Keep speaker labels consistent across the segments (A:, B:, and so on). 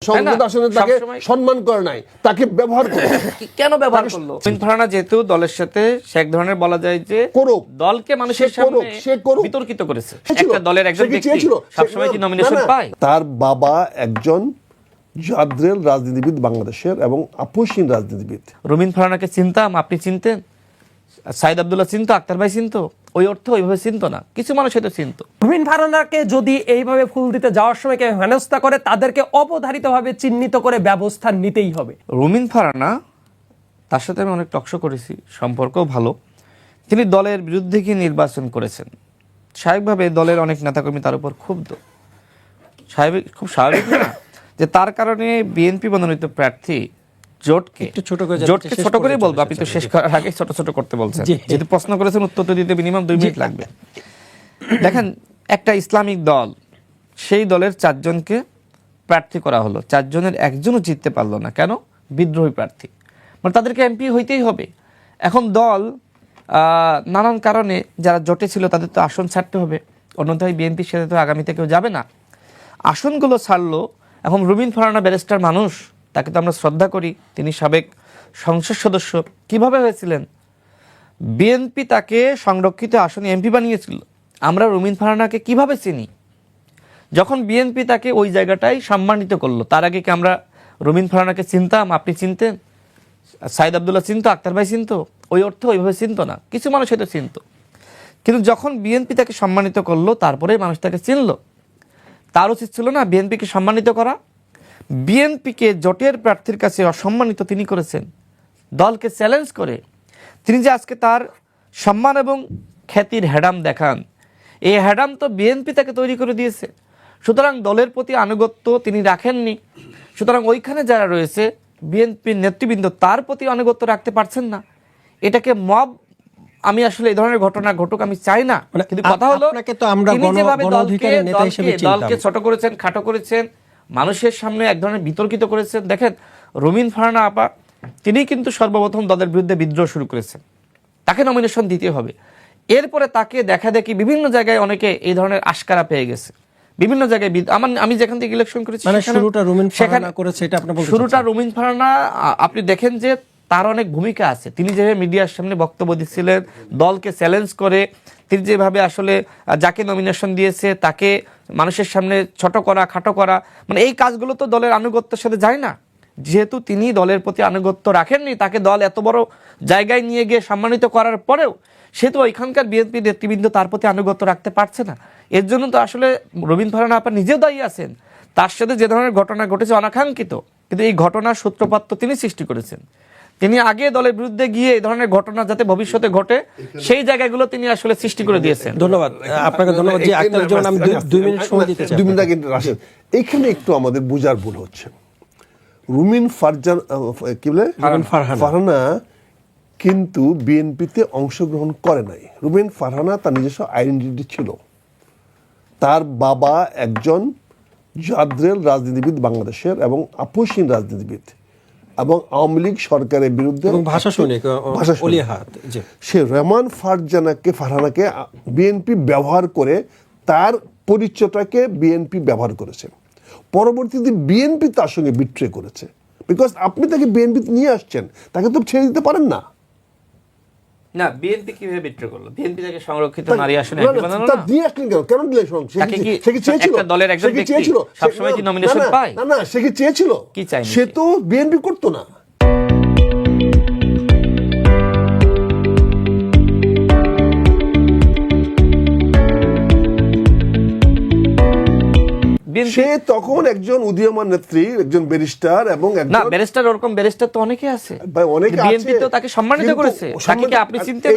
A: সংসদ আসনে তাকে সম্মান করে নাই, তাকে ব্যবহার করে।
B: কেন ব্যবহার করলো? রুমিন ফারহানা যেহেতু দলের সাথে সে এক ধরনের বলা যায় যে দলকে মানুষের সামনে বিতর্কিত করেছে। একটা দলের একজন ব্যক্তি সবসময় কি নমিনেশন পায়?
A: তার বাবা একজন জাদ্রেল রাজনীতিবিদ বাংলাদেশের এবং আপোষহীন রাজনীতিবিদ।
B: রুমিন ফারহানাকে চিনতাম, আপনি চিনতেন, সাইদ আব্দুল্লাহ চিনতো, আক্তার ভাই চিনতো, ওই অর্থ ওইভাবে চিনতো না, কিছু মানুষ হয়তো চিনতো।
C: রুমিন ফারহানাকে যদি এইভাবে ফুল দিতে যাওয়ার সময় কেউ হেনস্থা করে, তাদেরকে অবধারিতভাবে চিহ্নিত করে ব্যবস্থা নিতেই হবে।
B: রুমিন ফারহানা, তার সাথে আমি অনেক টকশো করেছি, সম্পর্কও ভালো। তিনি দলের বিরুদ্ধে গিয়ে নির্বাচন করেছেন। স্বাভাবিকভাবে দলের অনেক নেতাকর্মী তার উপর ক্ষুব্ধ। খুব স্বাভাবিক না যে তার কারণে বিএনপি মনোনীত প্রার্থী জোটকে ছোট করে বলবো, আপনি তো শেষ করার আগে ছোট ছোট করতে বলছেন, যেহেতু প্রশ্ন করেছেন উত্তর তো দিতে মিনিমাম 2 মিনিট লাগবে। দেখেন, একটা ইসলামিক দল, সেই দলের 4 জনকে প্রার্থী করা হলো, 4 জনের একজনও জিততে পারলো না। কেন? বিদ্রোহী প্রার্থী, মানে তাদেরকে এমপি হইতেই হবে। এখন দল নানান কারণে যারা জোটে ছিল তাদের তো আসন ছাড়তে হবে, অন্যথায় বিএনপির সাথে তো আগামীতে কেউ যাবে না। আসনগুলো ছাড়লো। এখন রুমিন ফারহানা ব্যারিস্টার মানুষ, তাকে তো আমরা শ্রদ্ধা করি, তিনি সাবেক সংসদ সদস্য। কিভাবে হয়েছিলেন? বিএনপি তাকে সংরক্ষিত আসনে এমপি বানিয়েছিল। আমরা রুমিন ফারহানাকে কিভাবে চিনি? যখন বিএনপি তাকে ওই জায়গাটাই সম্মানিত করলো, তার আগে কি আমরা রুমিন ফারহানাকে চিনতাম, আপনি চিনতেন, সাইদ আব্দুল্লাহ চিনতো, আক্তার ভাই চিনতো, ওই অর্থ ওইভাবে চিনতো না, কিছু মানুষ হয়তো চিনতো। কিন্তু যখন বিএনপি তাকে সম্মানিত করলো, তারপরে মানুষ তাকে চিনলো। তার উচিত ছিল না বিএনপিকে সম্মানিত করা? বিএনপিকে জোটের প্রার্থীর কাছে অসম্মানিত তিনি করেছেন, দলকে চ্যালেঞ্জ করে। তিনি যে আজকে তার সম্মান এবং খ্যাতির হ্যাডাম দেখান, এই হ্যাডাম তো বিএনপি তাকে তৈরি করে দিয়েছে। সুতরাং দলের প্রতি আনুগত্য তিনি রাখেননি। সুতরাং ওইখানে যারা রয়েছে বিএনপির নেতৃবৃন্দ তার প্রতি আনুগত্য রাখতে পারছেন না। এটাকে মব, আমি আসলে এই ধরনের ঘটনা ঘটুক আমি চাই না, কিন্তু কথা হলো তিনি যেভাবে দলকে ছোট করেছেন, খাটো করেছেন, মানুষের সামনে এক ধরনের বিতর্কিত করেছেন। দেখেন, রুমিন ফারহানা আপা তিনি কিন্তু সর্বপ্রথম দলের বিরুদ্ধে বিদ্রোহ শুরু করেছেন, তাকে নমিনেশন দিতে হবে। এরপরে তাকে দেখা দেখি বিভিন্ন জায়গায় অনেকে এই ধরনের আশকারা পেয়ে গেছে, বিভিন্ন জায়গায়। আমি যেখান থেকে ইলেকশন করেছি শুরুটা রুমিন ফারহানা, আপনি দেখেন যে তার অনেক ভূমিকা আছে। তিনি যেভাবে মিডিয়ার সামনে বক্তব্য দিচ্ছিলেন, দলকে চ্যালেঞ্জ করে, তিনি যেভাবে আসলে যাকে নমিনেশন দিয়েছে তাকে মানুষের সামনে ছোট করা, খাটো করা, মানে এই কাজগুলো তো দলের আনুগত্যের সাথে যায় না। যেহেতু তিনি দলের প্রতি আনুগত্য রাখেননি, তাকে দল এত বড় জায়গায় নিয়ে গিয়ে সম্মানিত করার পরেও সে তো ওইখানকার বিএনপি নেতৃবৃন্দ তার প্রতি আনুগত্য রাখতে পারছে না। এর জন্য তো আসলে রুমিন ফারহানা আপা নিজেও দায়ী আছেন। তার সাথে যে ধরনের ঘটনা ঘটেছে অনাকাঙ্ক্ষিত, কিন্তু এই ঘটনার সূত্রপাত তো তিনি সৃষ্টি করেছেন। তিনি আগে দলের বিরুদ্ধে গিয়ে এই ধরনের ঘটনা যাতে ভবিষ্যতে ঘটে সেই জায়গাগুলো তিনি আসলে সৃষ্টি করে দিয়েছেন।
C: ধন্যবাদ আপনাকে, ধন্যবাদ। যে আক্তার জন্য আমি 2 মিনিট সময় দিতে চাই।
A: 2 মিনিট আগে আসেন। এইখানে একটু আমাদের বোঝার ভুল হচ্ছে। রুমিন ফারহানা কিন্তু বিএনপিতে অংশগ্রহণ করে নাই। রুমিন ফারহানা তার নিজস্ব আইডেন্টিটি ছিল। তার বাবা একজন জাদ্রেল রাজনীতিবিদ বাংলাদেশের এবং আপোষহীন রাজনীতিবিদ, এবং আওয়ামী লীগ সরকারের বিরুদ্ধে সে রহমান ফারহানাকে বিএনপি ব্যবহার করে, তার পরিচয়টাকে বিএনপি ব্যবহার করেছে। পরবর্তীতে বিএনপি তার সঙ্গে বিট্রে করেছে, বিকজ আপনি তাকে বিএনপি নিয়ে আসছেন, তাকে তো ছেড়ে দিতে পারেন না।
B: না, বিএনপি কিভাবে বিট্রে করলো? বিএনপি তাকে সংরক্ষিত নারী আসনে বানানো না,
A: দিয়ে আসলেন কেন? কেন দিলেন? সে কি চেয়েছিল?
B: একটা দলের একজন ব্যক্তি সবসময় কি নমিনেশন পায়?
A: না, সে কি চেয়েছিল?
B: কি চাই?
A: সে তো বিএনপি করতো না। সে তখন একজন উদীয়মান নেত্রী, একজন ব্যারিস্টার, এবং
B: না ব্যারিস্টার, ওরকম ব্যারিস্টার তো অনেকে আছে, বিএনপি তো তাকে সম্মানিত করেছে। তাকে কি আপনি চিনতে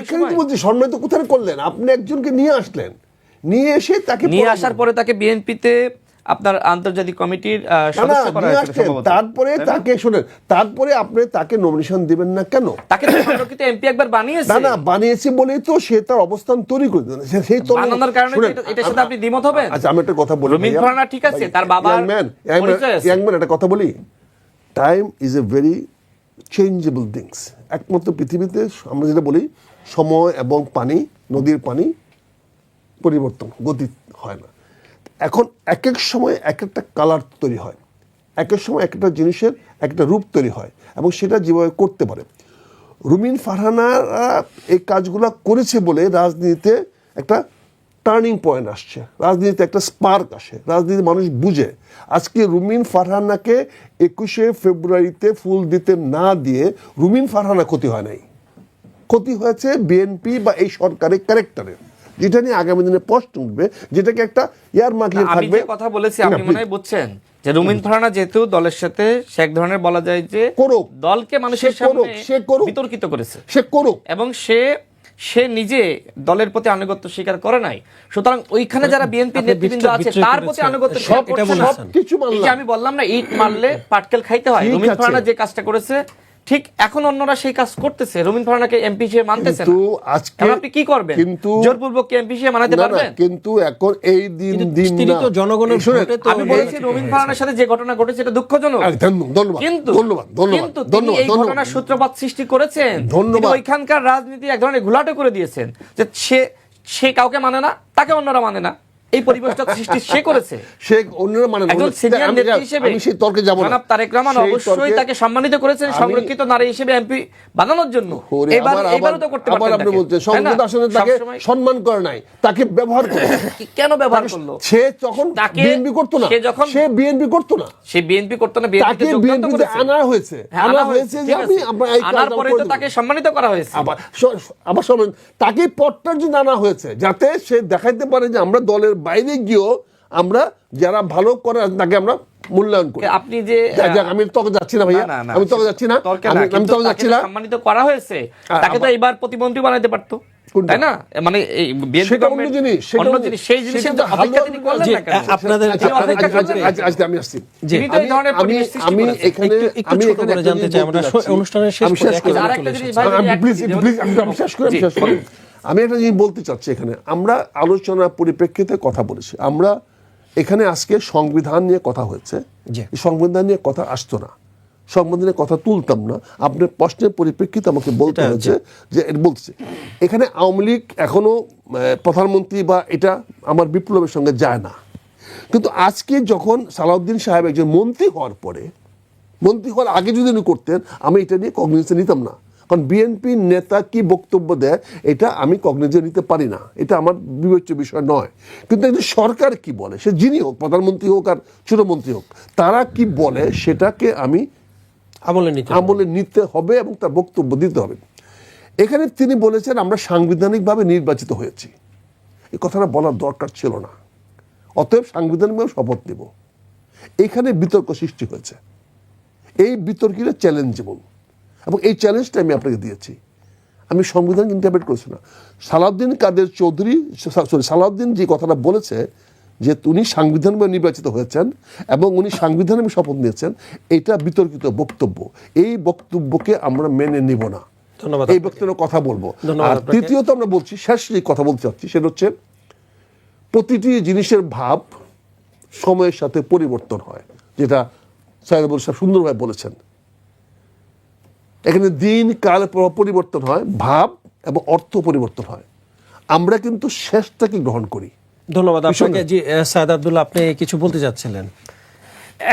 A: বলছি সম্মানিত কোথায় করলেন? আপনি একজনকে নিয়ে আসলেন, নিয়ে এসে তাকে
B: নিয়ে আসার পরে তাকে বিএনপিতে আপনার আন্তর্জাতিক কমিটির সদস্য করা হয়েছে।
A: তারপরে তাকে শুনেন, তারপরে আপনি তাকে নমিনেশন দিবেন না কেন?
B: তাকে সংরক্ষিত এমপি একবার বানিয়েছে।
A: না, বানিয়েছে বলেই তো সে তার অবস্থান তৈরি করে দিল। সেই তো
B: বানানোর কারণে এটার সাথে আপনি দ্বিমত হবেন?
A: আচ্ছা, আমি একটা কথা বলি।
B: রুমিন ফারহানা ঠিক আছে, তার বাবার
A: ইয়াংম্যান, একটা কথা বলি। Time is a very changeable things. একমাত্র পৃথিবীতে আমরা যেটা বলি, সময় এবং পানি, নদীর পানি পরিবর্তন, গতি হয় না। এখন এক এক সময় এক একটা কালার তৈরি হয়। একের সময় একটা জিনিসের একটা রূপ তৈরি হয় এবং সেটা যেভাবে করতে পারে। রুমিন ফারহানারা এই কাজগুলো করেছে বলে রাজনীতিতে একটা টার্নিং পয়েন্ট আসছে, রাজনীতিতে একটা স্পার্ক আসে, রাজনীতি মানুষ বুঝে। আজকে রুমিন ফারহানাকে 21শে ফেব্রুয়ারিতে ফুল দিতে না দিয়ে রুমিন ফারহানা ক্ষতি হয় নাই, ক্ষতি হয়েছে বিএনপি বা এই সরকারের ক্যারেক্টারের, যেটা নিয়ে আগামী দিনে প্রশ্ন উঠবে, যেটাকে একটা ইয়ার মার্কিয়ে
B: আমি
A: থাকবে।
B: যে কথা বলেছি আপনি মনে হয় বুঝছেন যে রুমিন ফারহানা যেহেতু দলের সাথে সে এক ধরনের বলা যায় যে
A: করুক,
B: দলকে মানুষের
A: সে করুক,
B: সামনে
A: সে করুক,
B: বিতর্কিত করেছে
A: সে করুক,
B: এবং সে নিজে দলের প্রতি আনুগত্য স্বীকার করে নাই। সুতরাং ওইখানে যারা বিএনপি নেতৃবৃন্দ আছে তার প্রতি আনুগত্য স্বীকার করছে না।
A: কিছু
B: এই যে আমি বললাম না, ইট মারলে পাটকেল খাইতে হয়,
A: ঠিক
B: রুমিন
A: আছে।
B: ফারহানা যে কাজটা করেছে ঠিক এখন অন্যরা সেই কাজ করতেছে, রুমিন ফারহানাকে এমপি হিসেবে মানতেছে না।
A: কিন্তু আজকে
B: এখন আপনি কি করবেন?
A: কিন্তু
B: জোরপূর্বক কি এমপি হিসেবে মানাতে
A: না, না,
B: পারবেন?
A: কিন্তু এখন এই দিন
D: তিনি
A: না
D: তো জনগণের
A: শুনেন,
D: ভোটে তো
B: আমি বলেছি রুমিন ফারহানার সাথে যে ঘটনা ঘটেছে এটা দুঃখজনক,
A: ধন্যবাদ,
B: কিন্তু
A: ধন্যবাদ, ধন্যবাদ,
B: কিন্তু তিনি
A: ধন্যবাদ,
B: এই
A: ধন্যবাদ।
B: ঘটনার সূত্রপাত সৃষ্টি করেছেন,
A: ধন্যবাদ।
B: তিনি ওইখানকার রাজনীতি এক ধরনের ঘোলাটে করে দিয়েছেন যে সে কাউকে মানে না, তাকে অন্যরা মানে না, এই পরিবেশটা সৃষ্টি সে করেছে।
A: সে অন্যরা মানে
B: একজন সিনিয়র নেত্রী হিসেবে
A: আমি সেই তর্কে যাব না।
B: জনাব তারেক রহমান
A: সেই
B: অবশ্যই
A: তর্কে
B: তাকে সম্মানিত করেছেন সংরক্ষিত নারী হিসেবে এমপি বানানোর জন্য।
A: ওরে,
B: এবারও তো করতে
A: আবার
B: পারতেন
A: আপনি
B: তাকে,
A: বলছেন
B: তাই না?
A: সংসদ আসনে তাকে
B: সবসময়
A: সম্মান করে নাই, তাকে ব্যবহার করে।
B: কেন ব্যবহার করলো?
A: সে তখন
B: তাকে
A: বিএনপি করতো না, সে বিএনপি করতো না,
B: সে বিএনপি করতো না,
A: তাকে
B: বিএনপিতে যোগদান তো
A: বিএনপিতে
B: করেছে।
A: আনা হয়েছে,
B: হ্যাঁ,
A: আনা হয়েছে যে
B: ঠিক
A: আমি
B: আছে।
A: আমরা এই
B: আনার
A: কাজ
B: পরে
A: করে
B: তো
A: দেব।
B: তাকে সম্মানিত করা হয়েছে।
A: আবার শোনেন, তাকে পটটার জন্য আনা হয়েছে যাতে সে দেখাইতে পারে যে আমরা দলের বাইরে গিয়েও আমরা যারা ভালো করে তাকে আমরা মূল্যায়ন করি।
B: আপনি যে
A: যাক, আমি তোকে যাচ্ছি না ভাইয়া, আমি তোকে যাচ্ছি না, আমি তোকে যাচ্ছি না।
B: সম্মানিত করা হয়েছে, তাকে তো এবার প্রতিমন্ত্রী বানাইতে পারতো, তাই না? মানে এই বিএনপি
A: সেটা অন্য জিনিস,
B: অন্য জিনিস, সেই জিনিসের
A: সেটা
B: অপেক্ষা তিনি করলেন না কেন?
D: আপনাদের
A: আজ আমি আসছি।
B: তিনি তো এই ধরনের পরিবেশ সৃষ্টি
A: আমি
B: করেছেন।
A: এখানে
D: একটু ছোট করে জানতে চাই, আমরা অনুষ্ঠানের শেষ
A: আমি শেষ
D: পর্যায়ে
A: করি।
B: আরেকটা জিনিস ভাই,
A: আমি শেষ করি। আমি একটা জিনিস বলতে চাচ্ছি, এখানে আমরা আলোচনার পরিপ্রেক্ষিতে কথা বলেছি, আমরা এখানে আজকে সংবিধান নিয়ে কথা হয়েছে, এই সংবিধান নিয়ে কথা আসতো না, সংবিধানের কথা তুলতাম না, আপনার প্রশ্নের পরিপ্রেক্ষিতে আমাকে বলতে হয়েছে যে বলছে এখানে আওয়ামী লীগ এখনো প্রধানমন্ত্রী বা এটা আমার বিপ্লবের সঙ্গে যায় না। কিন্তু আজকে যখন সালাউদ্দিন সাহেব একজন মন্ত্রী হওয়ার পরে, মন্ত্রী হওয়ার আগে যদি উনি করতেন, আমি এটা নিয়ে কগনিজে নিতাম না, কারণ বিএনপি নেতা কি বক্তব্য দেয় এটা আমি কগনিজে নিতে পারি না, এটা আমার বিবেচ্য বিষয় নয়। কিন্তু একজন সরকার কি বলে, সে যিনি হোক, প্রধানমন্ত্রী হোক আর ছোটমন্ত্রী হোক, তারা কি বলে সেটাকে আমি আমলে নিতে হবে এবং তার বক্তব্য দিতে হবে। এখানে তিনি বলেছেন আমরা সাংবিধানিকভাবে নির্বাচিত হয়েছি, এই কথাটা বলার দরকার ছিল না, অতএব সাংবিধানিকভাবে শপথ নেব। এখানে বিতর্ক সৃষ্টি হয়েছে, এই বিতর্কিত চ্যালেঞ্জেবল, এবং এই চ্যালেঞ্জটা আমি আপনাকে দিয়েছি। আমি সংবিধান ইন্টারপ্রেট করছি না। সালাউদ্দিন কাদের চৌধুরী, সালাউদ্দিন যে কথাটা বলেছে যে উনি সাংবিধানিকভাবে নির্বাচিত হয়েছেন এবং উনি সাংবিধানিক শপথ নিয়েছেন, এটা বিতর্কিত বক্তব্য, এই বক্তব্যকে আমরা মেনে নিব না, এই বক্তব্যের কথা বলবো। আর তৃতীয়ত আমরা বলছি, শেষ যে কথা বলতে চাচ্ছি সেটা হচ্ছে প্রতিটি জিনিসের ভাব সময়ের সাথে পরিবর্তন হয়, যেটা সাইদুল সাহেব সুন্দরভাবে বলেছেন। এখানে দিন কাল পরিবর্তন হয়, ভাব এবং অর্থ পরিবর্তন হয়, আমরা কিন্তু শেষটাকে গ্রহণ করি।
D: ধন্যবাদ আপনাকে। জি সায়েদ আব্দুল্লাহ, আপনি কিছু বলতে চাচ্ছিলেন?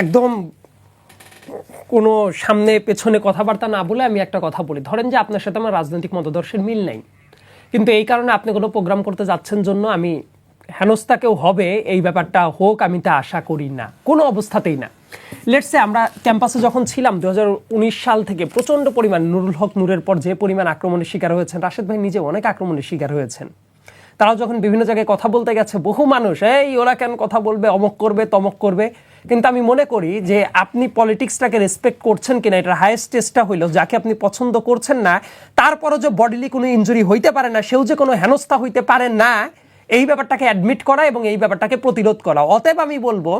C: একদম কোনো সামনে পেছনে কথাবার্তা না বলে আমি একটা কথা বলি। ধরেন যে আপনার সাথে আমার রাজনৈতিক মতদর্শের মিল নাই, কিন্তু এই কারণে আপনি কোনো প্রোগ্রাম করতে যাচ্ছেন জন্য আমি হেনস্থা কেউ হবে এই ব্যাপারটা হোক আমি তা আশা করি না, কোনো অবস্থাতেই না। লেটসে আমরা ক্যাম্পাসে যখন ছিলাম 2019 সাল থেকে প্রচণ্ড পরিমাণ নুরুল হক নূরের পর যে পরিমাণ আক্রমণের শিকার হয়েছেন, রাশেদ ভাই নিজে অনেক আক্রমণের শিকার হয়েছেন। তারাও যখন বিভিন্ন জায়গায় কথা বলতে গেছে, বহু মানুষ এই ওরা কেন কথা বলবে, অমক করবে তমক করবে। কিন্তু আমি মনে করি যে আপনি পলিটিক্সটাকে রেসপেক্ট করছেন কিনা, এটার হায়েস্ট টেস্টটা হইল যাকে আপনি পছন্দ করছেন না তারপরও যে বডিলি কোনো ইনজুরি হইতে পারে না, সেও যে কোনো হেনস্থা হইতে পারে না, এই ব্যাপারটাকে অ্যাডমিট করা এবং এই ব্যাপারটাকে প্রতিরোধ করা। অতএব আমি বলবো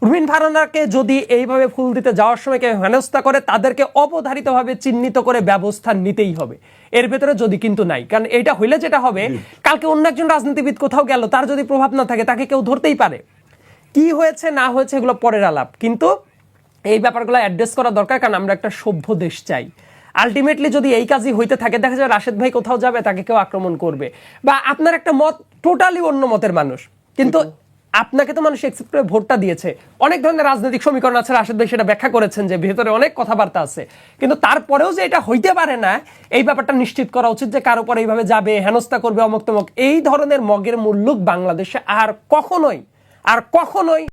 C: রুমিন ফারহানাকে যদি এইভাবে ফুল দিতে যাওয়ার সময় কেউ হেনস্থা করে, তাদেরকে অবধারিতভাবে চিহ্নিত করে ব্যবস্থা নিতেই হবে, এর ভেতরে যদি কিন্তু নাই। কারণ এটা হইলে যেটা হবে, কালকে অন্য একজন রাজনীতিবিদ কোথাও গেল, তার যদি প্রভাব না থাকে তাকে কেউ ধরতেই পারে। কি হয়েছে না হয়েছে এগুলো পরের আলাপ, কিন্তু এই ব্যাপারগুলো অ্যাড্রেস করা দরকার, কারণ আমরা একটা সভ্য দেশ চাই। আলটিমেটলি যদি এই কাজই হইতে থাকে, দেখা যায় রাশেদ ভাই কোথাও যাবে তাকে কেউ আক্রমণ করবে, বা আপনার একটা মত টোটালি অন্য মতের মানুষ, কিন্তু আপনাকে তো মানুষ একসেপ্ট করে ভোটটা দিয়েছে। অনেক ধরনের রাজনৈতিক সমীকরণ আছে, রাশেদ ভাই সেটা ব্যাখ্যা করেছেন যে ভেতরে অনেক কথাবার্তা আছে, কিন্তু তারপরেও যে এটা হইতে পারে না এই ব্যাপারটা নিশ্চিত করা উচিত যে কারো পরে এইভাবে যাবে, হেনস্থা করবে, অমুক তমুক, এই ধরনের মগের মুল্লুক বাংলাদেশে আর কখনোই